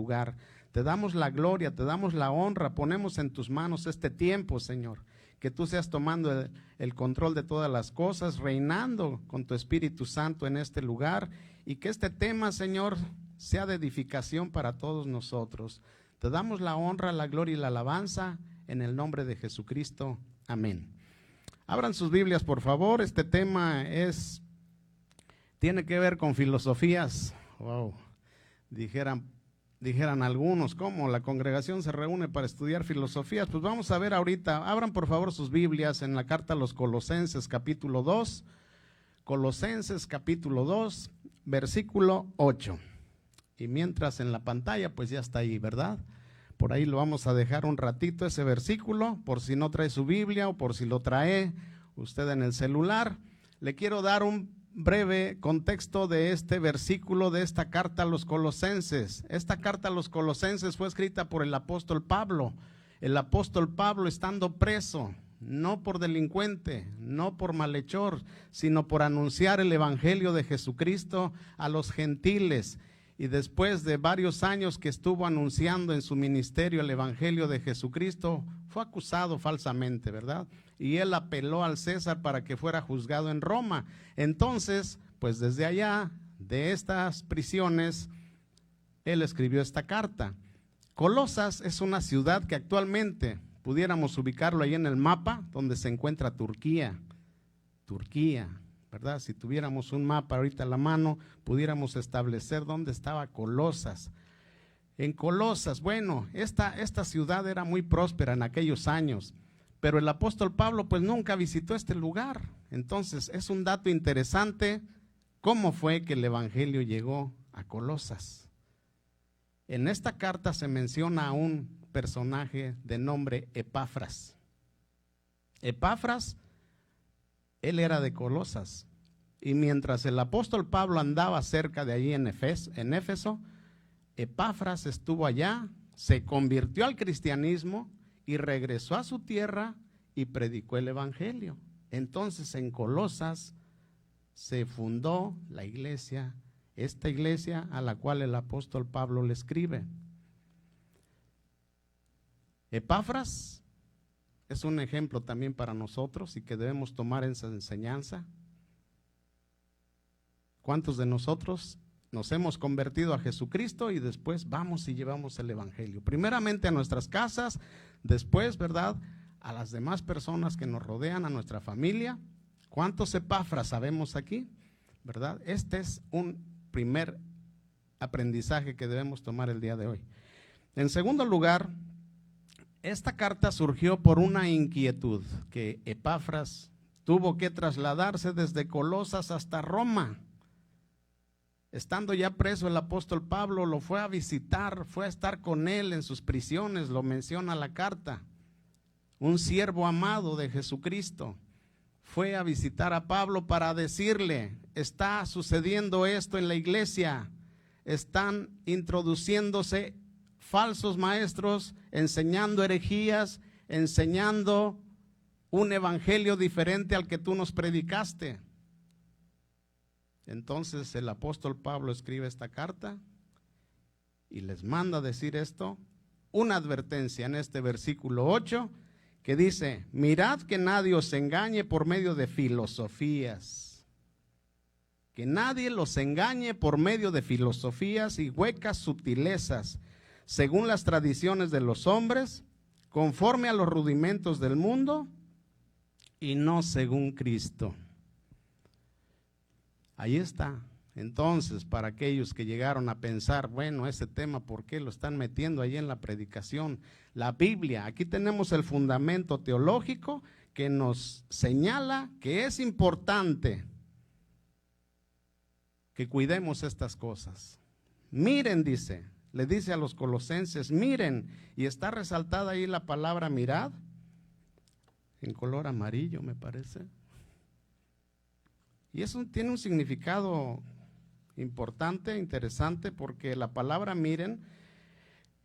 lugar. Te damos la gloria, te damos la honra, ponemos en tus manos este tiempo, Señor. Que tú seas tomando el control de todas las cosas, reinando con tu Espíritu Santo en este lugar, y que este tema, Señor, sea de edificación para todos nosotros. Te damos la honra, la gloria y la alabanza en el nombre de Jesucristo. Amén. Abran sus Biblias, por favor. Este tema tiene que ver con filosofías. Wow. Dijeran algunos, ¿cómo? La congregación se reúne para estudiar filosofías. Pues vamos a ver ahorita. Abran por favor sus Biblias en la carta a los Colosenses capítulo 2. Colosenses capítulo 2, versículo 8. Y mientras en la pantalla, pues ya está ahí, ¿verdad? Por ahí lo vamos a dejar un ratito ese versículo, por si no trae su Biblia o por si lo trae usted en el celular. Le quiero dar un breve contexto de este versículo de esta carta a los Colosenses. Esta carta a los Colosenses fue escrita por el apóstol Pablo. El apóstol Pablo estando preso, no por delincuente, no por malhechor, sino por anunciar el evangelio de Jesucristo a los gentiles. Y después de varios años que estuvo anunciando en su ministerio el evangelio de Jesucristo, fue acusado falsamente, ¿verdad? Y él apeló al César para que fuera juzgado en Roma. Entonces, pues desde allá, de estas prisiones, él escribió esta carta. Colosas es una ciudad que actualmente pudiéramos ubicarlo ahí en el mapa, donde se encuentra Turquía, ¿verdad? Si tuviéramos un mapa ahorita a la mano, pudiéramos establecer dónde estaba Colosas. En Colosas, bueno, esta ciudad era muy próspera en aquellos años, pero el apóstol Pablo pues nunca visitó este lugar. Entonces es un dato interesante cómo fue que el evangelio llegó a Colosas. En esta carta se menciona a un personaje de nombre Epafras. Epafras, él era de Colosas, y mientras el apóstol Pablo andaba cerca de allí en Éfeso, Epafras estuvo allá, se convirtió al cristianismo y regresó a su tierra y predicó el evangelio. Entonces en Colosas se fundó la iglesia, esta iglesia a la cual el apóstol Pablo le escribe. Epafras es un ejemplo también para nosotros y que debemos tomar esa enseñanza. ¿Cuántos de nosotros nos hemos convertido a Jesucristo y después vamos y llevamos el evangelio? Primeramente a nuestras casas, después, ¿verdad?, a las demás personas que nos rodean, a nuestra familia. ¿Cuántos Epafras sabemos aquí? ¿Verdad? Este es un primer aprendizaje que debemos tomar el día de hoy. En segundo lugar, esta carta surgió por una inquietud que Epafras tuvo que trasladarse desde Colosas hasta Roma. Estando ya preso el apóstol Pablo, lo fue a visitar, fue a estar con él en sus prisiones, lo menciona la carta. Un siervo amado de Jesucristo fue a visitar a Pablo para decirle: está sucediendo esto en la iglesia, están introduciéndose falsos maestros, enseñando herejías, enseñando un evangelio diferente al que tú nos predicaste. Entonces el apóstol Pablo escribe esta carta y les manda decir esto, una advertencia en este versículo 8 que dice: mirad que nadie os engañe por medio de filosofías. Que nadie los engañe por medio de filosofías y huecas sutilezas, según las tradiciones de los hombres, conforme a los rudimentos del mundo y no según Cristo. Ahí está. Entonces, para aquellos que llegaron a pensar, bueno, ese tema, ¿por qué lo están metiendo ahí en la predicación? La Biblia, aquí tenemos el fundamento teológico que nos señala que es importante que cuidemos estas cosas. Miren, le dice a los colosenses, miren, y está resaltada ahí la palabra mirad, en color amarillo me parece. Y eso tiene un significado importante, interesante, porque la palabra miren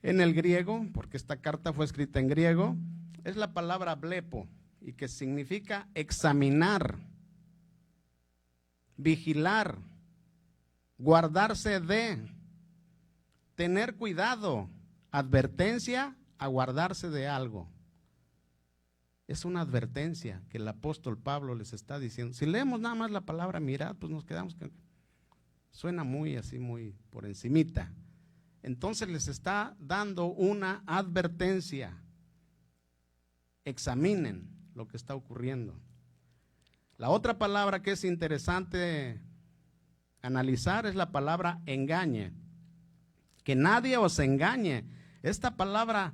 en el griego, porque esta carta fue escrita en griego, es la palabra blepo, y que significa examinar, vigilar, guardarse de, tener cuidado, advertencia a guardarse de algo. Es una advertencia que el apóstol Pablo les está diciendo. Si leemos nada más la palabra mirad, pues nos quedamos que suena muy así, muy por encimita. Entonces les está dando una advertencia. Examinen lo que está ocurriendo. La otra palabra que es interesante analizar es la palabra engañe. Que nadie os engañe. Esta palabra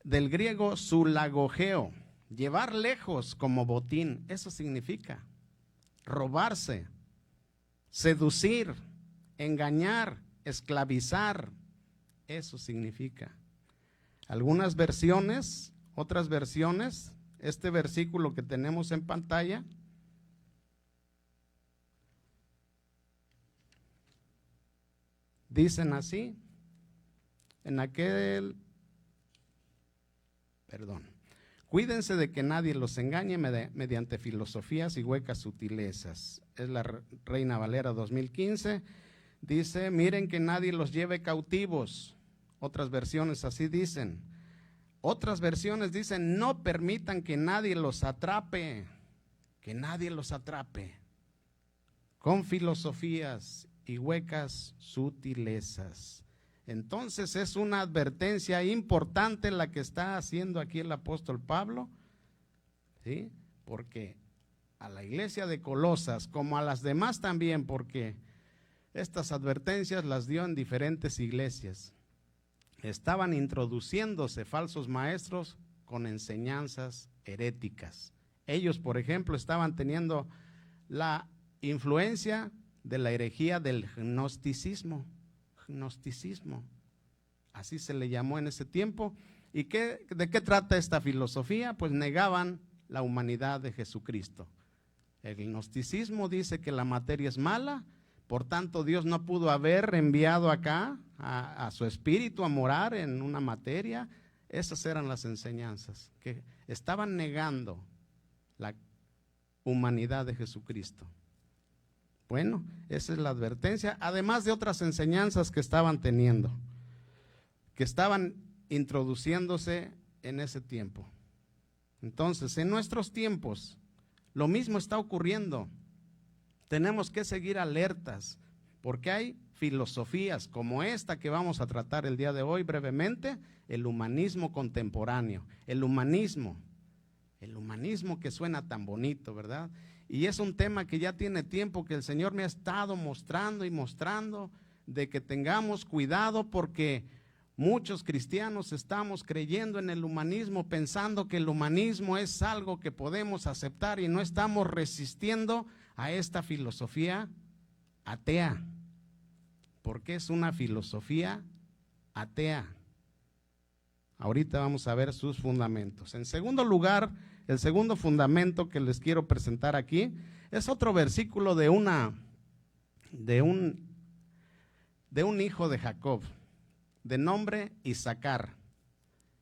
del griego sulagogeo, llevar lejos como botín, eso significa robarse, seducir, engañar, esclavizar, eso significa. Algunas versiones, otras versiones, este versículo que tenemos en pantalla, dicen así, cuídense de que nadie los engañe mediante filosofías y huecas sutilezas. Es la Reina Valera 2015, dice, miren que nadie los lleve cautivos. Otras versiones así dicen. Otras versiones dicen, no permitan que nadie los atrape, con filosofías y huecas sutilezas. Entonces es una advertencia importante la que está haciendo aquí el apóstol Pablo, ¿sí? Porque a la iglesia de Colosas, como a las demás también, porque estas advertencias las dio en diferentes iglesias. Estaban introduciéndose falsos maestros con enseñanzas heréticas. Ellos, por ejemplo, estaban teniendo la influencia de la herejía del gnosticismo, así se le llamó en ese tiempo. ¿Y de qué trata esta filosofía? Pues negaban la humanidad de Jesucristo. El gnosticismo dice que la materia es mala, por tanto Dios no pudo haber enviado acá a su espíritu a morar en una materia. Esas eran las enseñanzas, que estaban negando la humanidad de Jesucristo. Bueno, esa es la advertencia, además de otras enseñanzas que estaban teniendo, que estaban introduciéndose en ese tiempo. Entonces, en nuestros tiempos, lo mismo está ocurriendo. Tenemos que seguir alertas, porque hay filosofías como esta que vamos a tratar el día de hoy brevemente, el humanismo contemporáneo, el humanismo que suena tan bonito, ¿verdad? Y es un tema que ya tiene tiempo que el Señor me ha estado mostrando y mostrando de que tengamos cuidado, porque muchos cristianos estamos creyendo en el humanismo, pensando que el humanismo es algo que podemos aceptar y no estamos resistiendo a esta filosofía atea, porque es una filosofía atea. Ahorita vamos a ver sus fundamentos. En segundo lugar, el segundo fundamento que les quiero presentar aquí es otro versículo de un hijo de Jacob, de nombre Isacar.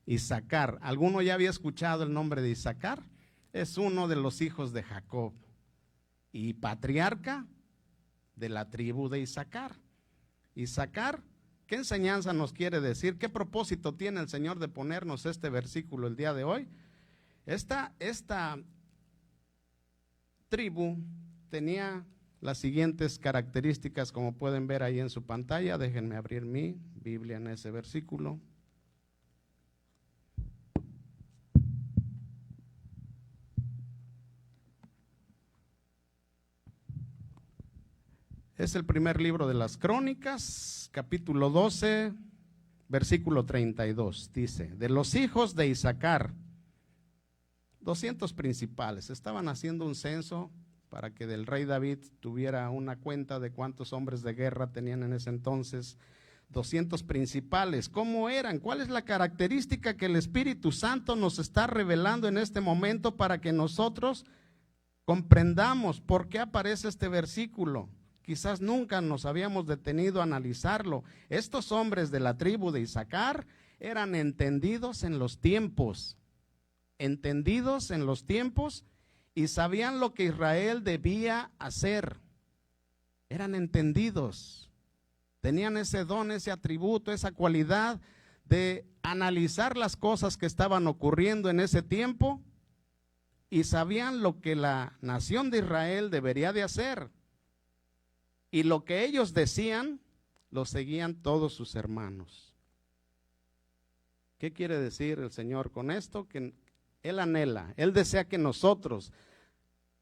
Isacar, ¿alguno ya había escuchado el nombre de Isacar? Es uno de los hijos de Jacob y patriarca de la tribu de Isacar. Isacar, ¿qué enseñanza nos quiere decir? ¿Qué propósito tiene el Señor de ponernos este versículo el día de hoy? Esta tribu tenía las siguientes características, como pueden ver ahí en su pantalla. Déjenme abrir mi Biblia en ese versículo. Es el primer libro de las Crónicas, capítulo 12, versículo 32. Dice, de los hijos de Isacar, 200 principales. Estaban haciendo un censo para que del rey David tuviera una cuenta de cuántos hombres de guerra tenían en ese entonces. 200 principales. ¿Cómo eran? ¿Cuál es la característica que el Espíritu Santo nos está revelando en este momento para que nosotros comprendamos por qué aparece este versículo? Quizás nunca nos habíamos detenido a analizarlo. Estos hombres de la tribu de Isacar eran entendidos en los tiempos, y sabían lo que Israel debía hacer. Eran entendidos. Tenían ese don, ese atributo, esa cualidad de analizar las cosas que estaban ocurriendo en ese tiempo y sabían lo que la nación de Israel debería de hacer. Y lo que ellos decían, lo seguían todos sus hermanos. ¿Qué quiere decir el Señor con esto? Que Él anhela, Él desea que nosotros,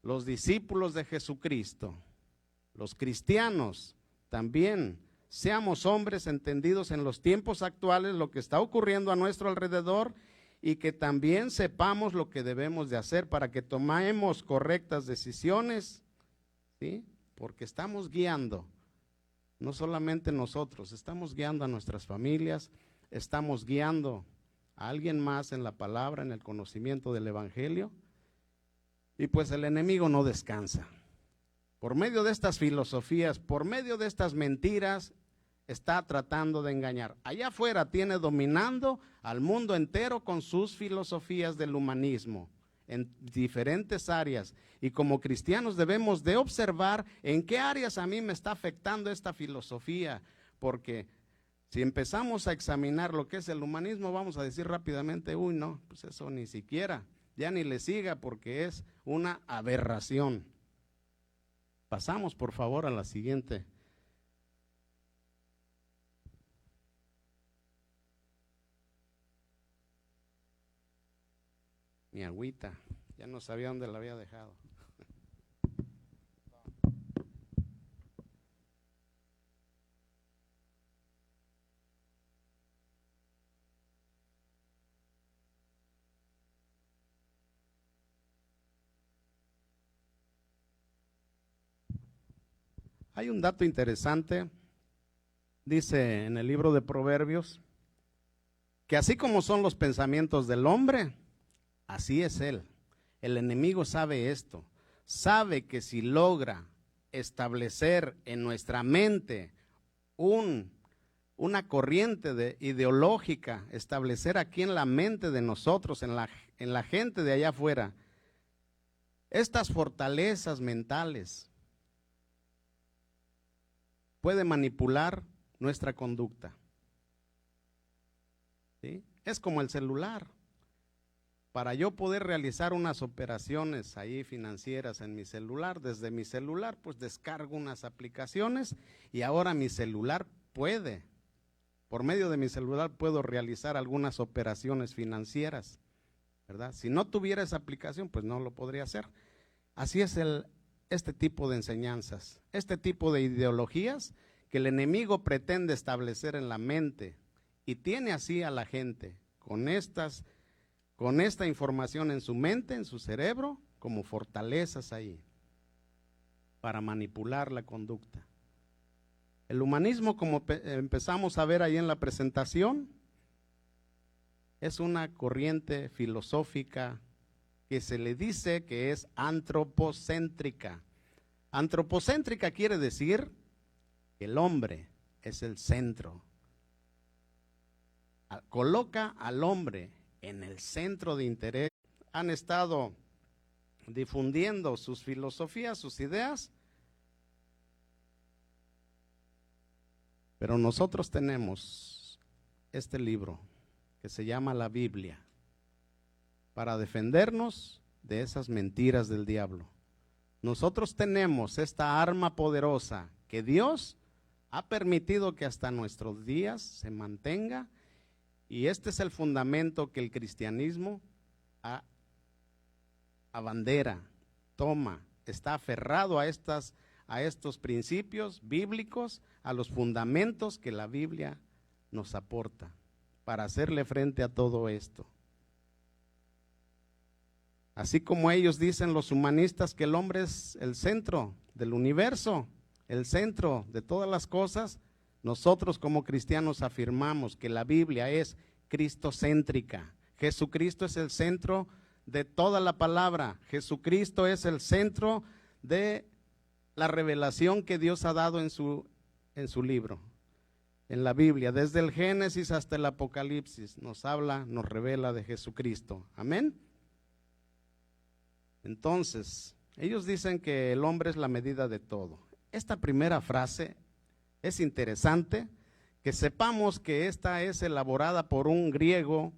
los discípulos de Jesucristo, los cristianos, también seamos hombres entendidos en los tiempos actuales, lo que está ocurriendo a nuestro alrededor, y que también sepamos lo que debemos de hacer para que tomemos correctas decisiones, ¿sí? Porque estamos guiando, no solamente nosotros, estamos guiando a nuestras familias, estamos guiando a alguien más en la palabra, en el conocimiento del evangelio, y pues el enemigo no descansa. Por medio de estas filosofías, por medio de estas mentiras, está tratando de engañar. Allá afuera tiene dominando al mundo entero con sus filosofías del humanismo en diferentes áreas, y como cristianos debemos de observar en qué áreas a mí me está afectando esta filosofía, porque si empezamos a examinar lo que es el humanismo, vamos a decir rápidamente, uy no, pues eso ni siquiera, ya ni le siga porque es una aberración. Pasamos por favor a la siguiente. Mi agüita, ya no sabía dónde la había dejado. Hay un dato interesante, dice en el libro de Proverbios, que así como son los pensamientos del hombre, así es él. El enemigo sabe esto, sabe que si logra establecer en nuestra mente una corriente ideológica, establecer aquí en la mente de nosotros, en la gente de allá afuera, estas fortalezas mentales, puede manipular nuestra conducta. ¿Sí? Es como el celular. Para yo poder realizar unas operaciones ahí financieras en mi celular, desde mi celular pues descargo unas aplicaciones y ahora mi celular puede, por medio de mi celular puedo realizar algunas operaciones financieras, ¿verdad? Si no tuviera esa aplicación pues no lo podría hacer. Así es este tipo de enseñanzas, este tipo de ideologías que el enemigo pretende establecer en la mente y tiene así a la gente con esta información en su mente, en su cerebro, como fortalezas ahí, para manipular la conducta. El humanismo, como empezamos a ver ahí en la presentación, es una corriente filosófica que se le dice que es antropocéntrica. Antropocéntrica quiere decir que el hombre es el centro. Coloca al hombre en el centro de interés. Han estado difundiendo sus filosofías, sus ideas, pero nosotros tenemos este libro que se llama la Biblia para defendernos de esas mentiras del diablo. Nosotros tenemos esta arma poderosa que Dios ha permitido que hasta nuestros días se mantenga. Y este es el fundamento que el cristianismo abandera, toma, está aferrado a estos principios bíblicos, a los fundamentos que la Biblia nos aporta para hacerle frente a todo esto. Así como ellos dicen los humanistas que el hombre es el centro del universo, el centro de todas las cosas, nosotros como cristianos afirmamos que la Biblia es cristocéntrica. Jesucristo es el centro de toda la palabra. Jesucristo es el centro de la revelación que Dios ha dado en su libro, en la Biblia. Desde el Génesis hasta el Apocalipsis nos habla, nos revela de Jesucristo. Amén. Entonces, ellos dicen que el hombre es la medida de todo. Esta primera frase Es interesante que sepamos que esta es elaborada por un griego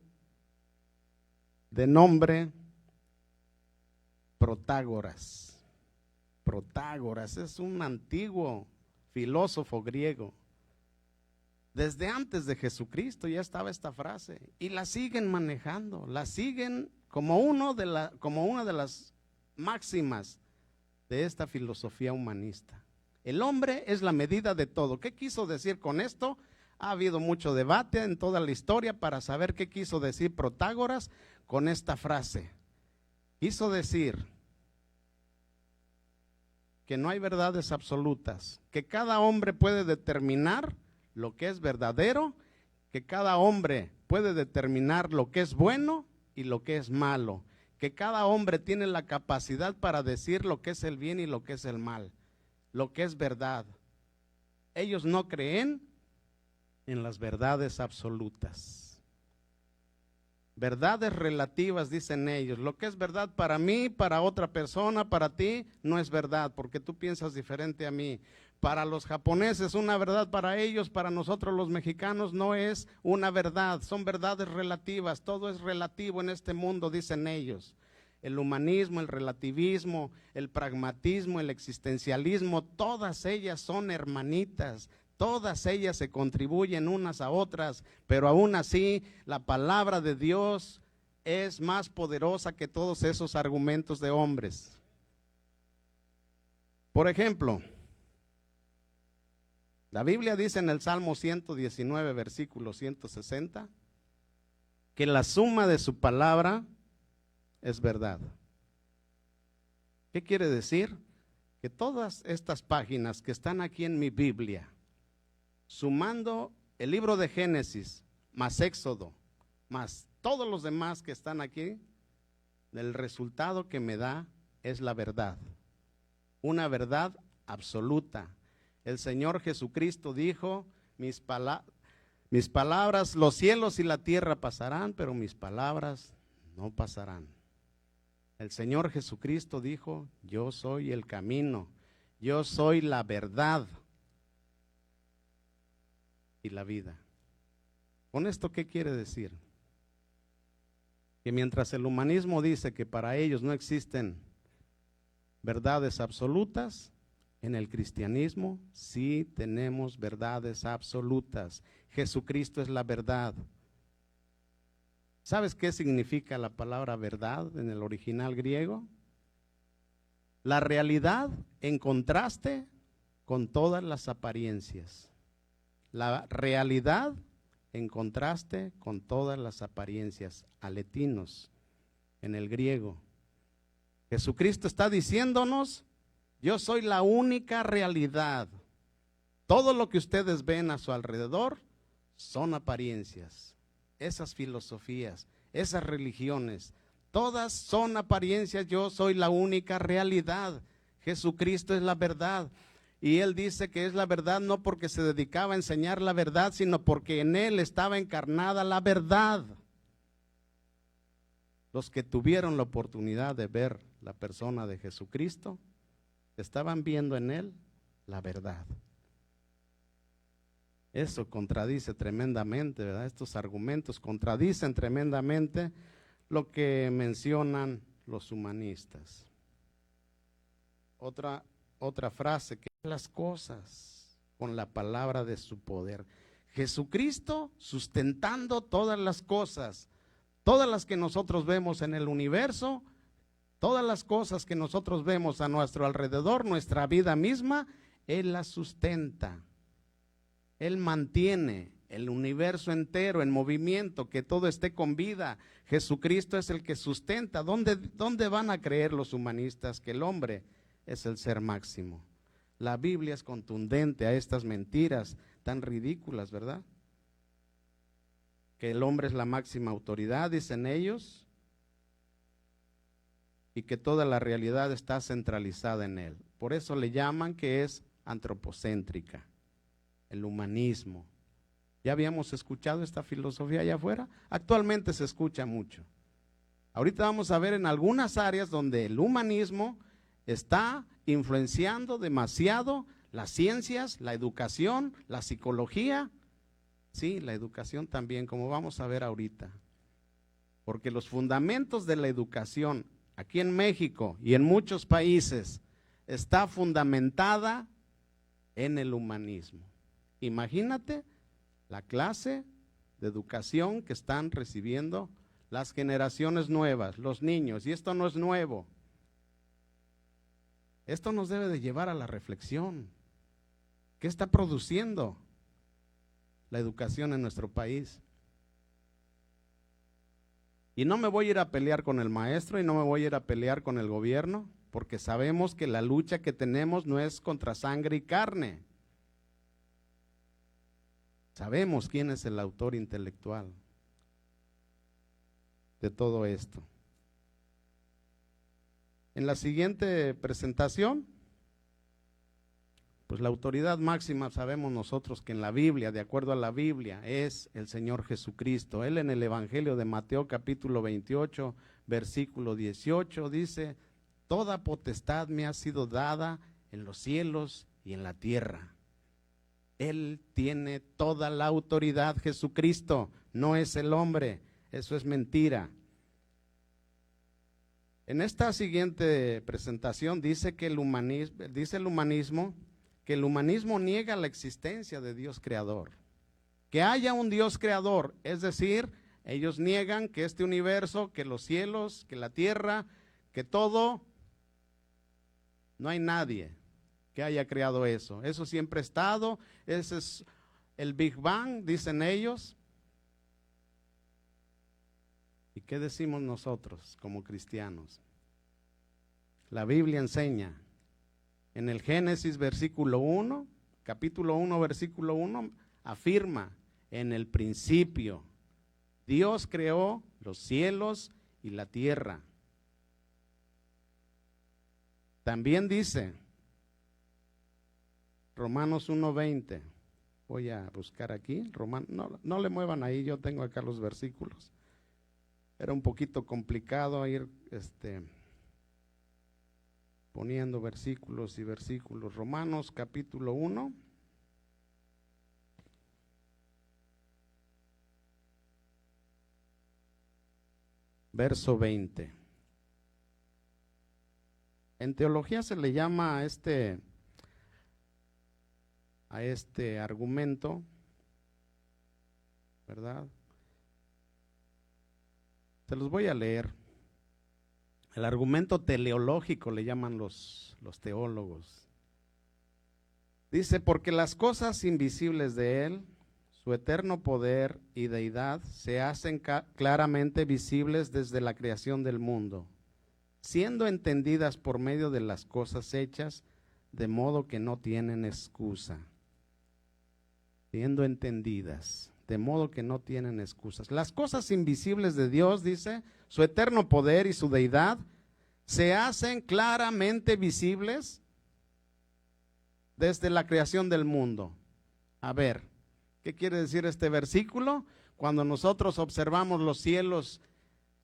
de nombre Protágoras. Protágoras es un antiguo filósofo griego. Desde antes de Jesucristo ya estaba esta frase y la siguen manejando, la siguen como una de las máximas de esta filosofía humanista. El hombre es la medida de todo. ¿Qué quiso decir con esto? Ha habido mucho debate en toda la historia para saber qué quiso decir Protágoras con esta frase. Quiso decir que no hay verdades absolutas, que cada hombre puede determinar lo que es verdadero, que cada hombre puede determinar lo que es bueno y lo que es malo, que cada hombre tiene la capacidad para decir lo que es el bien y lo que es el mal, lo que es verdad. Ellos no creen en las verdades absolutas. Verdades relativas, dicen ellos. Lo que es verdad para mí, para otra persona, para ti, no es verdad, porque tú piensas diferente a mí. Para los japoneses una verdad, para ellos, para nosotros los mexicanos no es una verdad, son verdades relativas, todo es relativo en este mundo, dicen ellos. El humanismo, el relativismo, el pragmatismo, el existencialismo, todas ellas son hermanitas. Todas ellas se contribuyen unas a otras, pero aún así la palabra de Dios es más poderosa que todos esos argumentos de hombres. Por ejemplo, la Biblia dice en el Salmo 119, versículo 160, que la suma de su palabra es verdad. ¿Qué quiere decir? Que todas estas páginas que están aquí en mi Biblia, sumando el libro de Génesis, más Éxodo, más todos los demás que están aquí, el resultado que me da es la verdad, una verdad absoluta. El Señor Jesucristo dijo, mis palabras, los cielos y la tierra pasarán, pero mis palabras no pasarán. El Señor Jesucristo dijo, yo soy el camino, yo soy la verdad y la vida. ¿Con esto qué quiere decir? Que mientras el humanismo dice que para ellos no existen verdades absolutas, en el cristianismo sí tenemos verdades absolutas. Jesucristo es la verdad. ¿Sabes qué significa la palabra verdad en el original griego? La realidad en contraste con todas las apariencias. La realidad en contraste con todas las apariencias, aletinos, en el griego. Jesucristo está diciéndonos, yo soy la única realidad. Todo lo que ustedes ven a su alrededor son apariencias. Esas filosofías, esas religiones, todas son apariencias, yo soy la única realidad. Jesucristo es la verdad. Y él dice que es la verdad no porque se dedicaba a enseñar la verdad, sino porque en él estaba encarnada la verdad. Los que tuvieron la oportunidad de ver la persona de Jesucristo, estaban viendo en él la verdad. Eso contradice tremendamente, ¿verdad? Estos argumentos contradicen tremendamente lo que mencionan los humanistas. Otra frase, que las cosas con la palabra de su poder. Jesucristo sustentando todas las cosas, todas las que nosotros vemos en el universo, todas las cosas que nosotros vemos a nuestro alrededor, nuestra vida misma, Él las sustenta. Él mantiene el universo entero en movimiento, que todo esté con vida. Jesucristo es el que sustenta. ¿Dónde van a creer los humanistas que el hombre es el ser máximo? La Biblia es contundente a estas mentiras tan ridículas, ¿verdad? Que el hombre es la máxima autoridad, dicen ellos, y que toda la realidad está centralizada en él. Por eso le llaman que es antropocéntrica, el humanismo. ¿Ya habíamos escuchado esta filosofía allá afuera? Actualmente se escucha mucho. Ahorita vamos a ver en algunas áreas donde el humanismo está influenciando demasiado las ciencias, la educación, la psicología. Sí, la educación también, como vamos a ver ahorita. Porque los fundamentos de la educación aquí en México y en muchos países está fundamentada en el humanismo. Imagínate la clase de educación que están recibiendo las generaciones nuevas, los niños, y esto no es nuevo. Esto nos debe de llevar a la reflexión. ¿Qué está produciendo la educación en nuestro país? Y no me voy a ir a pelear con el maestro y no me voy a ir a pelear con el gobierno, porque sabemos que la lucha que tenemos no es contra sangre y carne. Sabemos quién es el autor intelectual de todo esto. En la siguiente presentación, pues la autoridad máxima sabemos nosotros que en la Biblia, de acuerdo a la Biblia, es el Señor Jesucristo. Él en el Evangelio de Mateo capítulo 28, versículo 18 dice: toda potestad me ha sido dada en los cielos y en la tierra. Él tiene toda la autoridad, Jesucristo, no es el hombre, eso es mentira. En esta siguiente presentación dice que el humanismo niega la existencia de Dios creador. Que haya un Dios creador, es decir, ellos niegan que este universo, que los cielos, que la tierra, que todo, no hay nadie que haya creado eso. Eso siempre ha estado, ese es el Big Bang, dicen ellos. ¿Y qué decimos nosotros como cristianos? La Biblia enseña en el Génesis versículo 1, capítulo 1, versículo 1, afirma: en el principio Dios creó los cielos y la tierra. También dice Romanos 1:20, voy a buscar aquí, no le muevan ahí, yo tengo acá los versículos. Era un poquito complicado ir poniendo versículos y versículos. Romanos capítulo 1. Verso 20. En teología se le llama a este argumento, ¿verdad? Se los voy a leer. El argumento teleológico le llaman los teólogos. Dice: porque las cosas invisibles de Él, su eterno poder y deidad, se hacen claramente visibles desde la creación del mundo, siendo entendidas por medio de las cosas hechas, de modo que no tienen excusa. Siendo entendidas, de modo que no tienen excusas. Las cosas invisibles de Dios, dice, su eterno poder y su deidad, se hacen claramente visibles desde la creación del mundo. A ver, ¿qué quiere decir este versículo? Cuando nosotros observamos los cielos,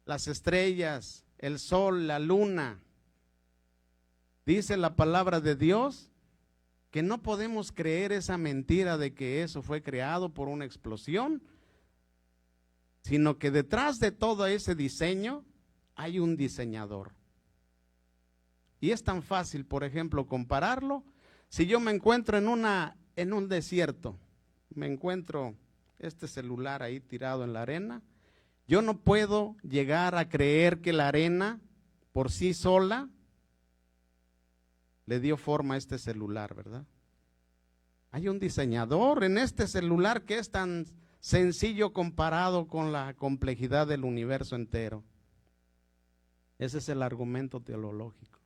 las estrellas, el sol, la luna, dice la palabra de Dios que no podemos creer esa mentira de que eso fue creado por una explosión, sino que detrás de todo ese diseño hay un diseñador. Y es tan fácil, por ejemplo, compararlo. Si yo me encuentro en un desierto, me encuentro este celular ahí tirado en la arena, yo no puedo llegar a creer que la arena por sí sola le dio forma a este celular, ¿verdad? Hay un diseñador en este celular que es tan sencillo comparado con la complejidad del universo entero. Ese es el argumento teleológico.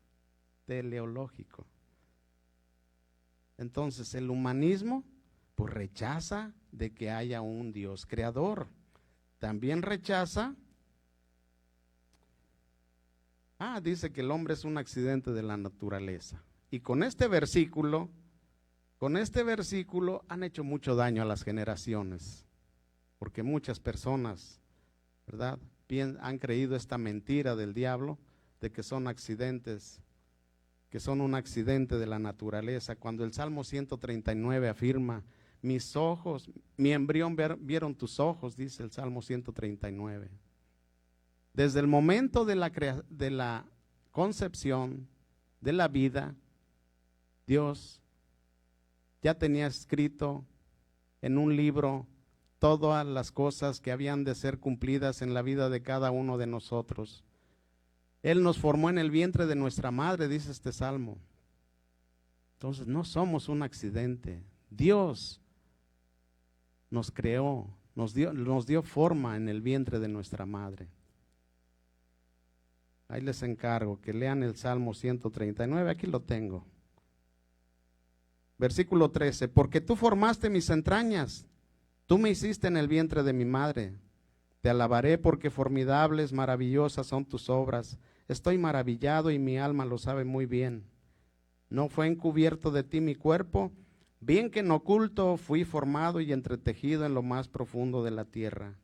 Entonces el humanismo pues rechaza de que haya un Dios creador. También rechaza, dice que el hombre es un accidente de la naturaleza. Y con este versículo han hecho mucho daño a las generaciones, porque muchas personas, ¿verdad?, han creído esta mentira del diablo de que son accidentes que son un accidente de la naturaleza, cuando el Salmo 139 afirma, mis ojos, mi embrión vieron tus ojos, dice el Salmo 139. Desde el momento de la concepción de la vida, Dios ya tenía escrito en un libro todas las cosas que habían de ser cumplidas en la vida de cada uno de nosotros. Él nos formó en el vientre de nuestra madre, dice este salmo. Entonces no somos un accidente. Dios nos creó, nos dio forma en el vientre de nuestra madre. Ahí les encargo que lean el Salmo 139, aquí lo tengo. Versículo 13, porque tú formaste mis entrañas, tú me hiciste en el vientre de mi madre. Te alabaré porque formidables, maravillosas son tus obras. Estoy maravillado y mi alma lo sabe muy bien. No fue encubierto de ti mi cuerpo, bien que en oculto fui formado y entretejido en lo más profundo de la tierra.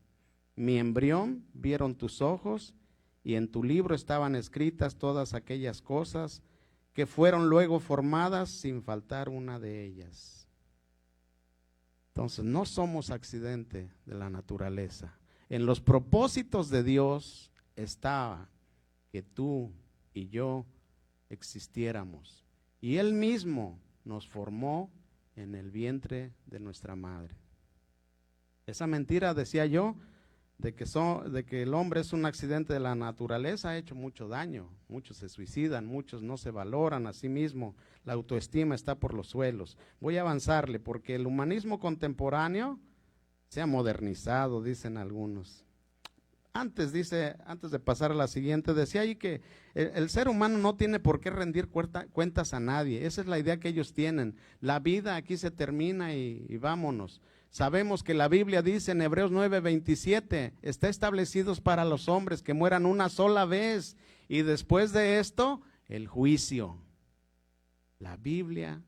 Mi embrión vieron tus ojos, y en tu libro estaban escritas todas aquellas cosas que fueron luego formadas sin faltar una de ellas. Entonces no somos accidente de la naturaleza. En los propósitos de Dios estaba que tú y yo existiéramos. Y Él mismo nos formó en el vientre de nuestra madre. Esa mentira, decía yo, de que el hombre es un accidente de la naturaleza, ha hecho mucho daño. Muchos se suicidan, muchos no se valoran a sí mismos, la autoestima está por los suelos. Voy a avanzarle porque el humanismo contemporáneo se ha modernizado, dicen algunos. Antes de pasar a la siguiente, decía ahí que el ser humano no tiene por qué rendir cuentas a nadie. Esa es la idea que ellos tienen. La vida aquí se termina y vámonos. Sabemos que la Biblia dice en Hebreos 9:27, está establecidos para los hombres que mueran una sola vez y después de esto, el juicio. La Biblia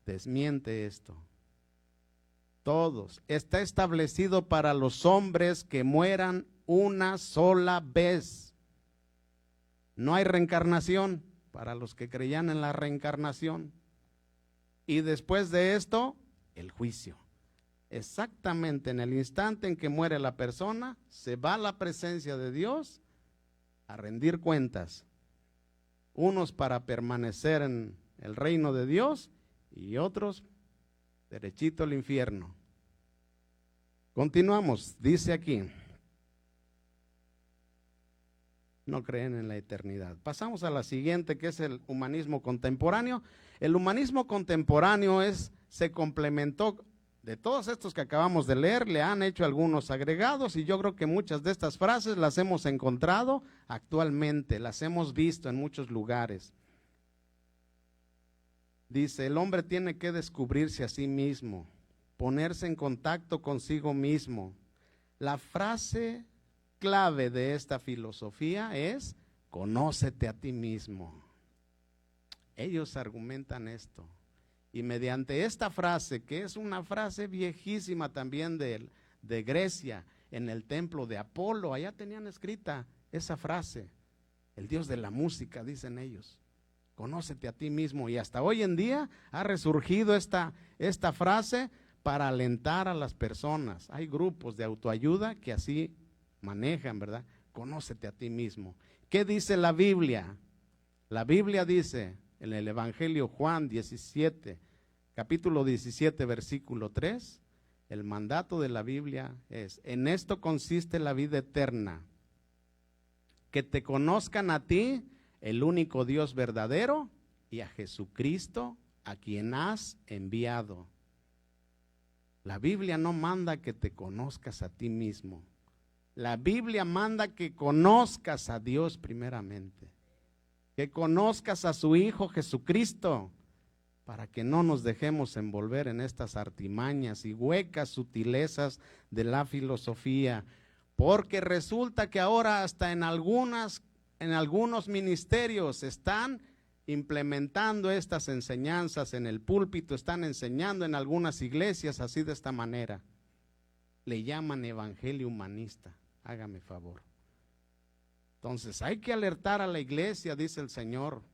desmiente esto. Todos, está establecido para los hombres que mueran una sola vez. No hay reencarnación para los que creían en la reencarnación. Y después de esto, el juicio. Exactamente en el instante en que muere la persona, se va a la presencia de Dios a rendir cuentas. Unos para permanecer en el reino de Dios y otros derechito al infierno. Continuamos, dice aquí. No creen en la eternidad. Pasamos a la siguiente, que es el humanismo contemporáneo. El humanismo contemporáneo se complementó de todos estos que acabamos de leer, le han hecho algunos agregados y yo creo que muchas de estas frases las hemos encontrado actualmente, las hemos visto en muchos lugares. Dice, el hombre tiene que descubrirse a sí mismo, ponerse en contacto consigo mismo. La frase clave de esta filosofía es, conócete a ti mismo. Ellos argumentan esto. Y mediante esta frase, que es una frase viejísima también de Grecia, en el templo de Apolo, allá tenían escrita esa frase, el dios de la música, dicen ellos, conócete a ti mismo. Y hasta hoy en día ha resurgido esta frase para alentar a las personas. Hay grupos de autoayuda que así manejan, ¿verdad? Conócete a ti mismo. ¿Qué dice la Biblia? La Biblia dice en el Evangelio Juan 17, capítulo 17, versículo 3, el mandato de la Biblia es, en esto consiste la vida eterna, que te conozcan a ti, el único Dios verdadero, y a Jesucristo, a quien has enviado. La Biblia no manda que te conozcas a ti mismo. La Biblia manda que conozcas a Dios primeramente, que conozcas a su Hijo Jesucristo, para que no nos dejemos envolver en estas artimañas y huecas sutilezas de la filosofía, porque resulta que ahora hasta en algunos ministerios están implementando estas enseñanzas en el púlpito, están enseñando en algunas iglesias así de esta manera. Le llaman evangelio humanista, hágame favor. Entonces hay que alertar a la iglesia, dice el Señor.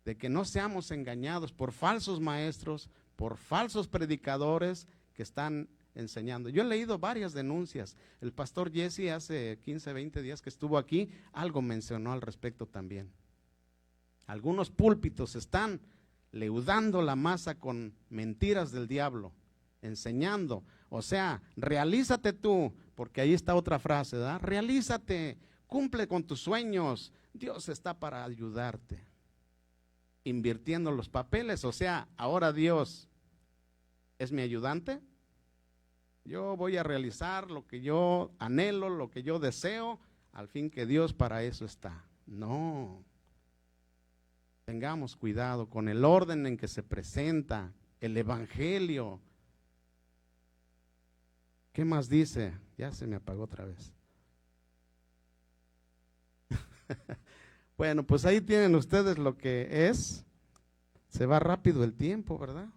de que no seamos engañados por falsos maestros, por falsos predicadores que están enseñando. Yo he leído varias denuncias. El pastor Jesse hace 15, 20 días que estuvo aquí, algo mencionó al respecto también. Algunos púlpitos están leudando la masa con mentiras del diablo, enseñando. O sea, realízate tú, porque ahí está otra frase, ¿verdad? Realízate, cumple con tus sueños, Dios está para ayudarte. Invirtiendo los papeles, o sea, ahora Dios es mi ayudante. Yo voy a realizar lo que yo anhelo, lo que yo deseo, al fin que Dios para eso está. No. Tengamos cuidado con el orden en que se presenta el evangelio. ¿Qué más dice? Ya se me apagó otra vez. Bueno, pues ahí tienen ustedes lo que es. Se va rápido el tiempo, ¿verdad?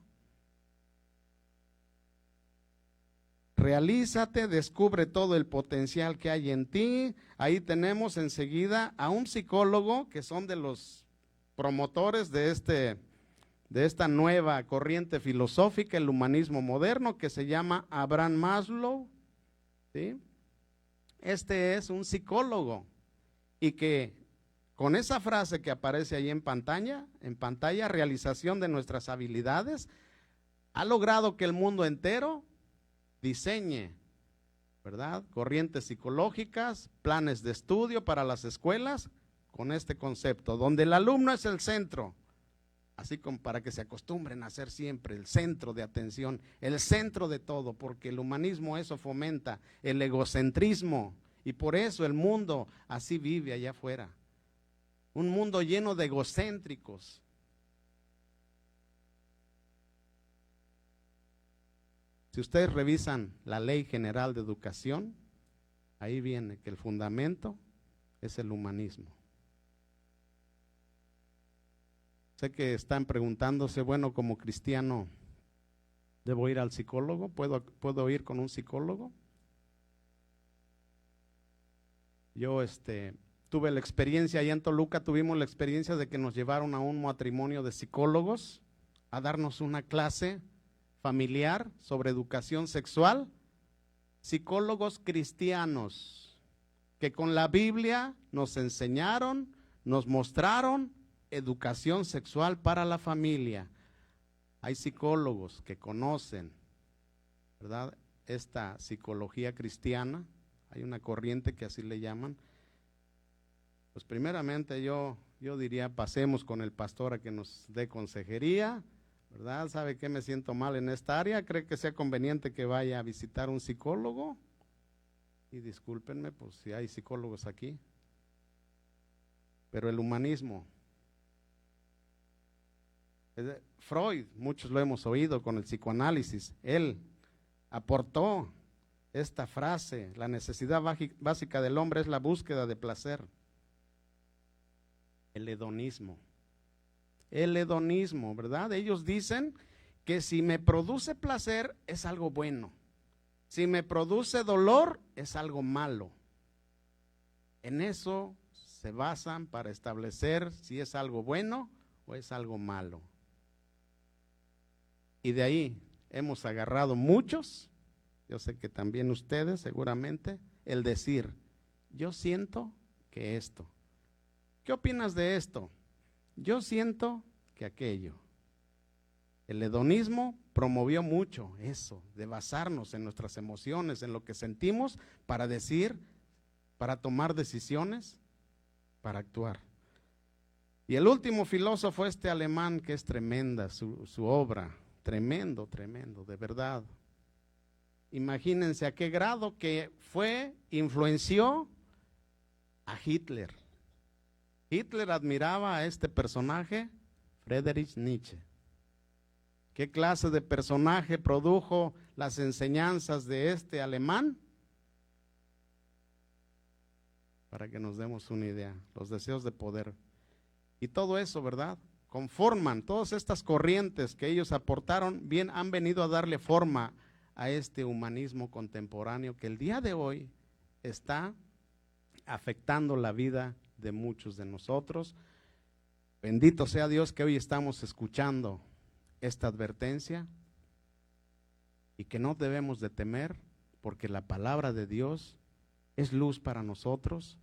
Realízate, descubre todo el potencial que hay en ti. Ahí tenemos enseguida a un psicólogo que son de los promotores de esta nueva corriente filosófica, el humanismo moderno, que se llama Abraham Maslow, ¿sí? Este es un psicólogo y que con esa frase que aparece ahí en pantalla, realización de nuestras habilidades, ha logrado que el mundo entero diseñe, ¿verdad?, corrientes psicológicas, planes de estudio para las escuelas con este concepto, donde el alumno es el centro, así como para que se acostumbren a ser siempre el centro de atención, el centro de todo, porque el humanismo eso fomenta, el egocentrismo, y por eso el mundo así vive allá afuera, un mundo lleno de egocéntricos. Si ustedes revisan la Ley General de Educación, ahí viene que el fundamento es el humanismo. Sé que están preguntándose, bueno, como cristiano, ¿debo ir al psicólogo? ¿Puedo ir con un psicólogo? Yo tuve la experiencia, allá en Toluca tuvimos la experiencia de que nos llevaron a un matrimonio de psicólogos a darnos una clase familiar sobre educación sexual, psicólogos cristianos que con la Biblia nos enseñaron, nos mostraron educación sexual para la familia. Hay psicólogos que conocen, ¿verdad?, esta psicología cristiana, hay una corriente que así le llaman. Pues primeramente yo diría, pasemos con el pastor a que nos dé consejería, ¿verdad? ¿Sabe qué? Me siento mal en esta área, ¿cree que sea conveniente que vaya a visitar un psicólogo? Y discúlpenme, pues si hay psicólogos aquí. Pero el humanismo, Freud, muchos lo hemos oído con el psicoanálisis, él aportó esta frase: la necesidad básica del hombre es la búsqueda de placer. El hedonismo, ¿verdad? Ellos dicen que si me produce placer es algo bueno, si me produce dolor es algo malo. En eso se basan para establecer si es algo bueno o es algo malo. Y de ahí hemos agarrado muchos, yo sé que también ustedes seguramente, el decir, yo siento que esto. ¿Qué opinas de esto? Yo siento que aquello. El hedonismo promovió mucho eso, de basarnos en nuestras emociones, en lo que sentimos, para decir, para tomar decisiones, para actuar. Y el último filósofo, alemán, que es tremenda su obra, tremendo, de verdad. Imagínense a qué grado que influenció a Hitler. Hitler admiraba a este personaje, Friedrich Nietzsche. ¿Qué clase de personaje produjo las enseñanzas de este alemán? Para que nos demos una idea, los deseos de poder. Y todo eso, ¿verdad?, conforman, todas estas corrientes que ellos aportaron, bien han venido a darle forma a este humanismo contemporáneo que el día de hoy está afectando la vida de muchos de nosotros. Bendito sea Dios que hoy estamos escuchando esta advertencia y que no debemos de temer, porque la palabra de Dios es luz para nosotros,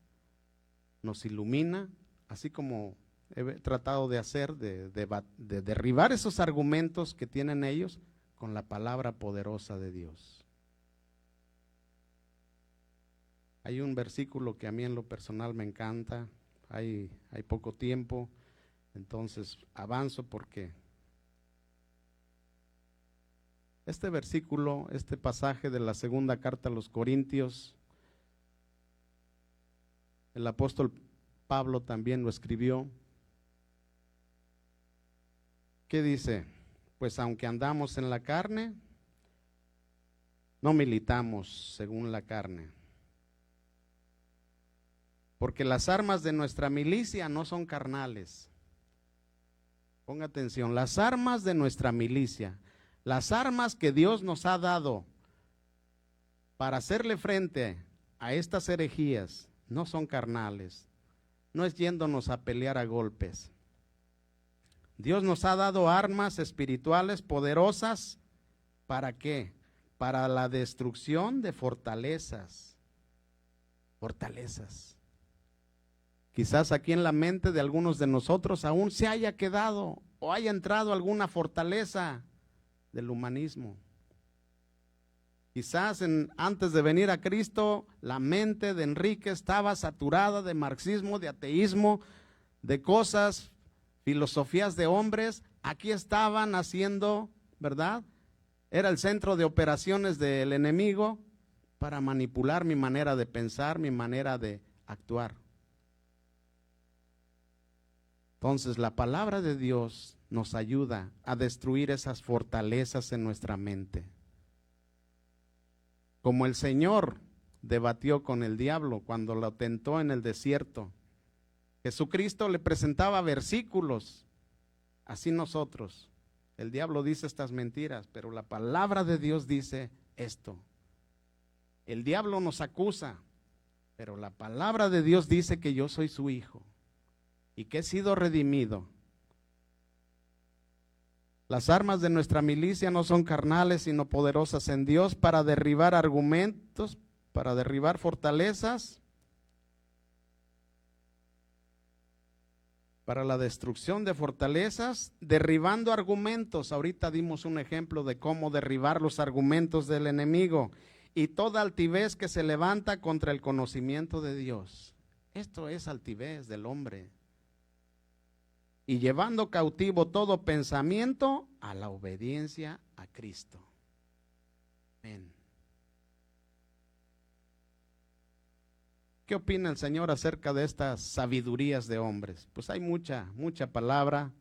nos ilumina, así como he tratado de hacer, de derribar esos argumentos que tienen ellos con la palabra poderosa de Dios. Hay un versículo que a mí en lo personal me encanta, hay poco tiempo, entonces avanzo porque este versículo, este pasaje de la segunda carta a los Corintios, el apóstol Pablo también lo escribió. ¿Qué dice? Pues aunque andamos en la carne, no militamos según la carne. Porque las armas de nuestra milicia no son carnales. Ponga atención, las armas de nuestra milicia, las armas que Dios nos ha dado para hacerle frente a estas herejías, no son carnales, no es yéndonos a pelear a golpes. Dios nos ha dado armas espirituales poderosas, ¿para qué? Para la destrucción de fortalezas. Fortalezas. Quizás aquí en la mente de algunos de nosotros aún se haya quedado o haya entrado alguna fortaleza del humanismo. Quizás antes de venir a Cristo, la mente de Enrique estaba saturada de marxismo, de ateísmo, de cosas, filosofías de hombres. Aquí estaban haciendo, ¿verdad? Era el centro de operaciones del enemigo para manipular mi manera de pensar, mi manera de actuar. Entonces, la palabra de Dios nos ayuda a destruir esas fortalezas en nuestra mente. Como el Señor debatió con el diablo cuando lo tentó en el desierto, Jesucristo le presentaba versículos, así nosotros. El diablo dice estas mentiras, pero la palabra de Dios dice esto. El diablo nos acusa, pero la palabra de Dios dice que yo soy su hijo y que he sido redimido. Las armas de nuestra milicia no son carnales, sino poderosas en Dios para derribar argumentos, para derribar fortalezas, para la destrucción de fortalezas, derribando argumentos. Ahorita dimos un ejemplo de cómo derribar los argumentos del enemigo y toda altivez que se levanta contra el conocimiento de Dios. Esto es altivez del hombre. Y llevando cautivo todo pensamiento a la obediencia a Cristo. Amén. ¿Qué opina el Señor acerca de estas sabidurías de hombres? Pues hay mucha palabra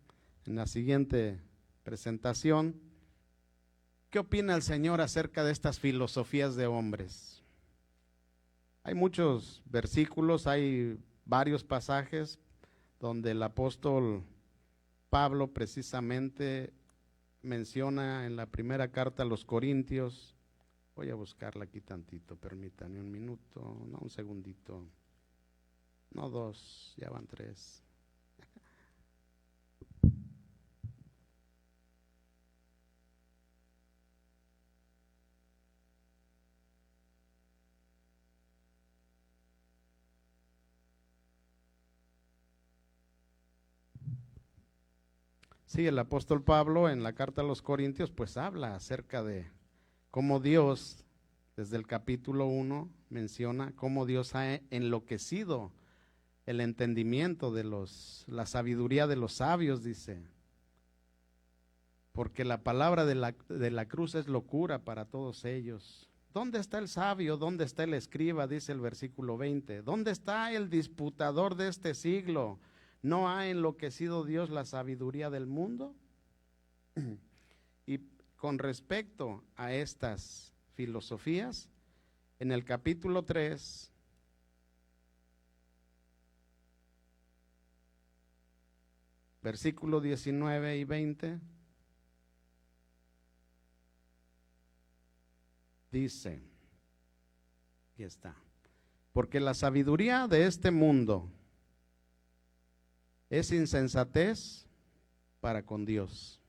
en la siguiente presentación. ¿Qué opina el Señor acerca de estas filosofías de hombres? Hay muchos versículos, hay varios pasajes donde el apóstol Pablo precisamente menciona en la primera carta a los Corintios. Voy a buscarla aquí tantito, permítanme un minuto, no, un segundito, no dos, ya van tres. Sí, el apóstol Pablo en la carta a los Corintios pues habla acerca de cómo Dios, desde el capítulo 1, menciona cómo Dios ha enloquecido el entendimiento de la sabiduría de los sabios, dice. Porque la palabra de la cruz es locura para todos ellos. ¿Dónde está el sabio? ¿Dónde está el escriba? Dice el versículo 20. ¿Dónde está el disputador de este siglo? ¿No ha enloquecido Dios la sabiduría del mundo? Y con respecto a estas filosofías, en el capítulo 3, versículo 19 y 20, dice, aquí está, porque la sabiduría de este mundo es insensatez para con Dios.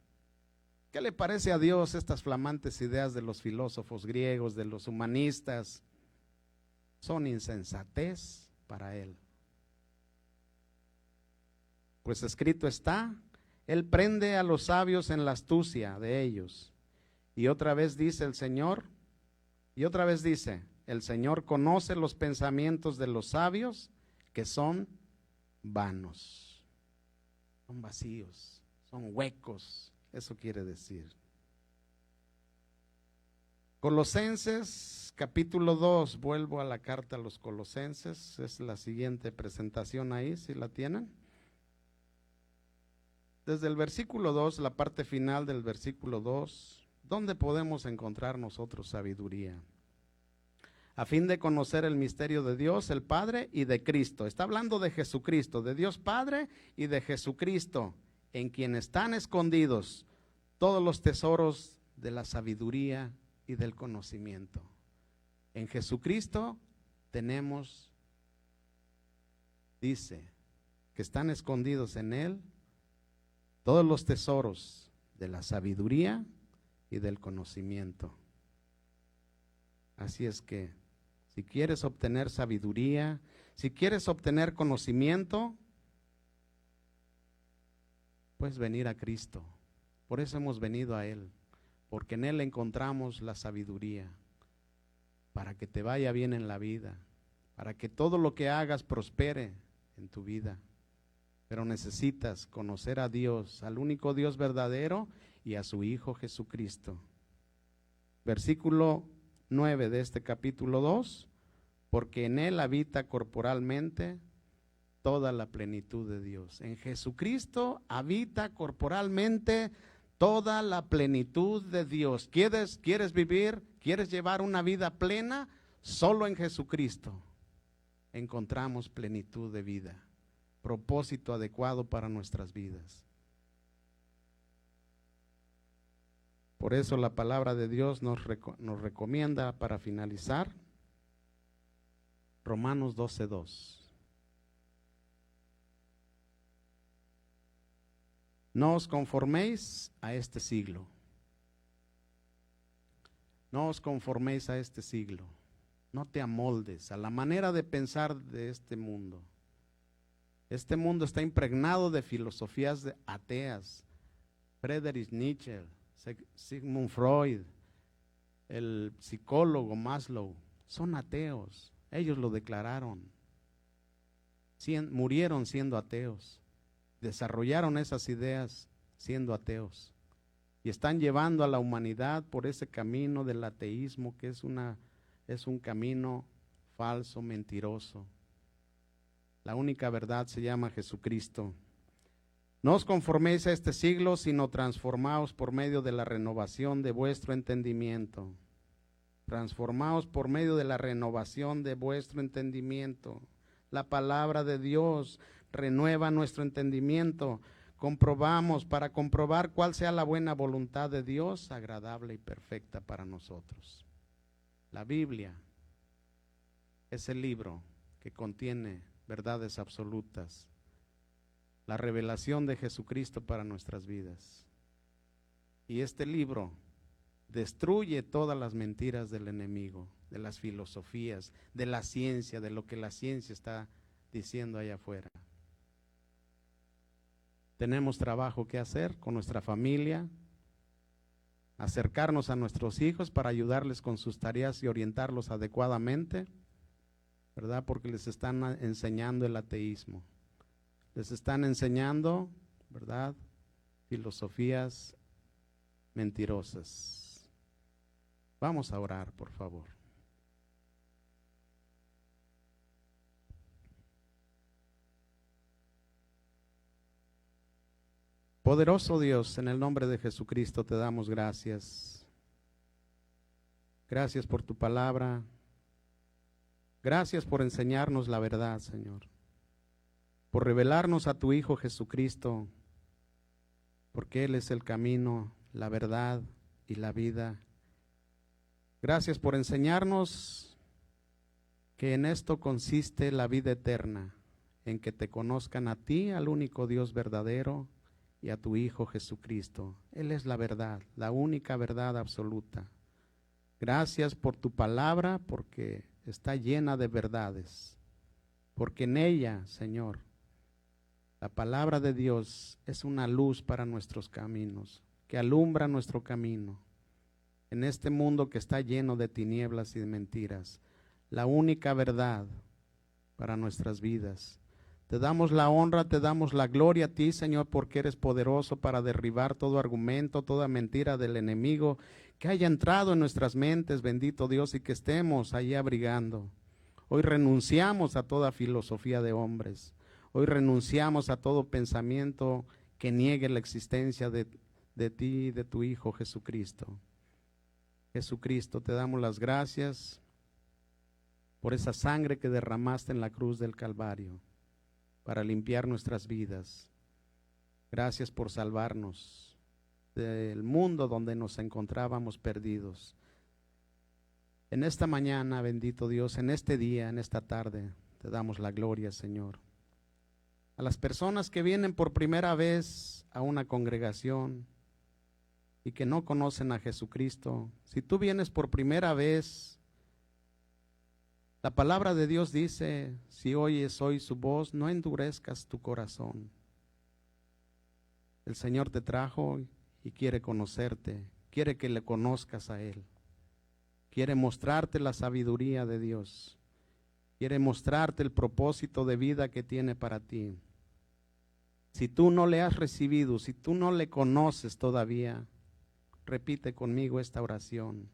¿Qué le parece a Dios estas flamantes ideas de los filósofos griegos, de los humanistas? Son insensatez para Él. Pues escrito está, Él prende a los sabios en la astucia de ellos. Y otra vez dice el Señor, el Señor conoce los pensamientos de los sabios, que son vanos, son vacíos, son huecos. Eso quiere decir. Colosenses capítulo 2, vuelvo a la carta a los Colosenses, es la siguiente presentación ahí, si la tienen. Desde el versículo 2, la parte final del versículo 2, ¿dónde podemos encontrar nosotros sabiduría? A fin de conocer el misterio de Dios, el Padre y de Cristo. Está hablando de Jesucristo, de Dios Padre y de Jesucristo, en quien están escondidos todos los tesoros de la sabiduría y del conocimiento. En Jesucristo tenemos, dice, que están escondidos en Él todos los tesoros de la sabiduría y del conocimiento. Así es que, si quieres obtener sabiduría, si quieres obtener conocimiento, puedes venir a Cristo. Por eso hemos venido a Él, porque en Él encontramos la sabiduría, para que te vaya bien en la vida, para que todo lo que hagas prospere en tu vida. Pero necesitas conocer a Dios, al único Dios verdadero y a su Hijo Jesucristo. Versículo 9 de este capítulo 2, porque en Él habita corporalmente toda la plenitud de Dios. En Jesucristo habita corporalmente toda la plenitud de Dios. ¿Quieres vivir? ¿Quieres llevar una vida plena? Solo en Jesucristo encontramos plenitud de vida, propósito adecuado para nuestras vidas. Por eso la palabra de Dios nos recomienda, para finalizar, Romanos 12:2. No os conforméis a este siglo. No os conforméis a este siglo. No te amoldes a la manera de pensar de este mundo. Este mundo está impregnado de filosofías ateas. Friedrich Nietzsche, Sigmund Freud, el psicólogo Maslow, son ateos. Ellos lo declararon. Murieron siendo ateos. Desarrollaron esas ideas siendo ateos. Y están llevando a la humanidad por ese camino del ateísmo, que es un camino falso, mentiroso. La única verdad se llama Jesucristo. No os conforméis a este siglo, sino transformaos por medio de la renovación de vuestro entendimiento. Transformaos por medio de la renovación de vuestro entendimiento. La palabra de Dios renueva nuestro entendimiento. Para comprobar cuál sea la buena voluntad de Dios, agradable y perfecta para nosotros. La Biblia es el libro que contiene verdades absolutas, la revelación de Jesucristo para nuestras vidas. Y este libro destruye todas las mentiras del enemigo, de las filosofías, de la ciencia, de lo que la ciencia está diciendo allá afuera. Tenemos trabajo que hacer con nuestra familia, acercarnos a nuestros hijos para ayudarles con sus tareas y orientarlos adecuadamente, ¿verdad? Porque les están enseñando el ateísmo, les están enseñando, ¿verdad?, filosofías mentirosas. Vamos a orar, por favor. Poderoso Dios, en el nombre de Jesucristo te damos gracias. Gracias por tu palabra. Gracias por enseñarnos la verdad, Señor. Por revelarnos a tu Hijo Jesucristo, porque Él es el camino, la verdad y la vida. Gracias por enseñarnos que en esto consiste la vida eterna, en que te conozcan a ti, al único Dios verdadero, y a tu Hijo Jesucristo. Él es la verdad, la única verdad absoluta. Gracias por tu palabra, porque está llena de verdades, porque en ella, Señor, la palabra de Dios es una luz para nuestros caminos, que alumbra nuestro camino. En este mundo que está lleno de tinieblas y de mentiras, la única verdad para nuestras vidas. Te damos la honra, te damos la gloria a ti, Señor, porque eres poderoso para derribar todo argumento, toda mentira del enemigo que haya entrado en nuestras mentes, bendito Dios, y que estemos ahí abrigando. Hoy renunciamos a toda filosofía de hombres. Hoy renunciamos a todo pensamiento que niegue la existencia de ti y de tu Hijo Jesucristo. Jesucristo, te damos las gracias por esa sangre que derramaste en la cruz del Calvario para limpiar nuestras vidas. Gracias por salvarnos del mundo donde nos encontrábamos perdidos. En esta mañana, bendito Dios, en este día, en esta tarde, te damos la gloria, Señor. A las personas que vienen por primera vez a una congregación y que no conocen a Jesucristo, si tú vienes por primera vez, la palabra de Dios dice, si oyes hoy su voz, no endurezcas tu corazón. El Señor te trajo y quiere conocerte, quiere que le conozcas a Él. Quiere mostrarte la sabiduría de Dios. Quiere mostrarte el propósito de vida que tiene para ti. Si tú no le has recibido, si tú no le conoces todavía, repite conmigo esta oración.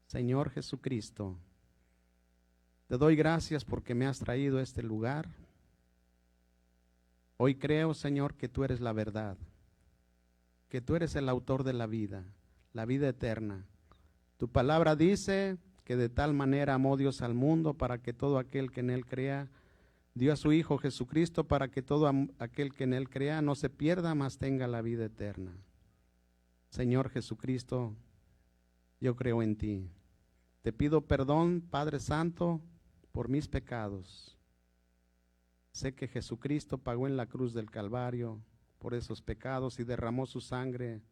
Señor Jesucristo, te doy gracias porque me has traído a este lugar. Hoy creo, Señor, que tú eres la verdad, que tú eres el autor de la vida eterna. Tu palabra dice que de tal manera amó Dios al mundo para que todo aquel que en él crea, dio a su Hijo Jesucristo para que todo aquel que en él crea no se pierda, mas tenga la vida eterna. Señor Jesucristo, yo creo en ti. Te pido perdón, Padre Santo, por mis pecados. Sé que Jesucristo pagó en la cruz del Calvario por esos pecados y derramó su sangre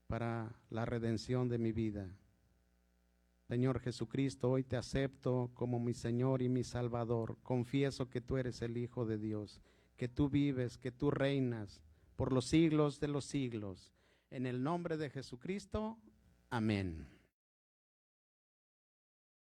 para la redención de mi vida. Señor Jesucristo, hoy te acepto como mi Señor y mi Salvador. Confieso que tú eres el Hijo de Dios, que tú vives, que tú reinas por los siglos de los siglos. En el nombre de Jesucristo, amén.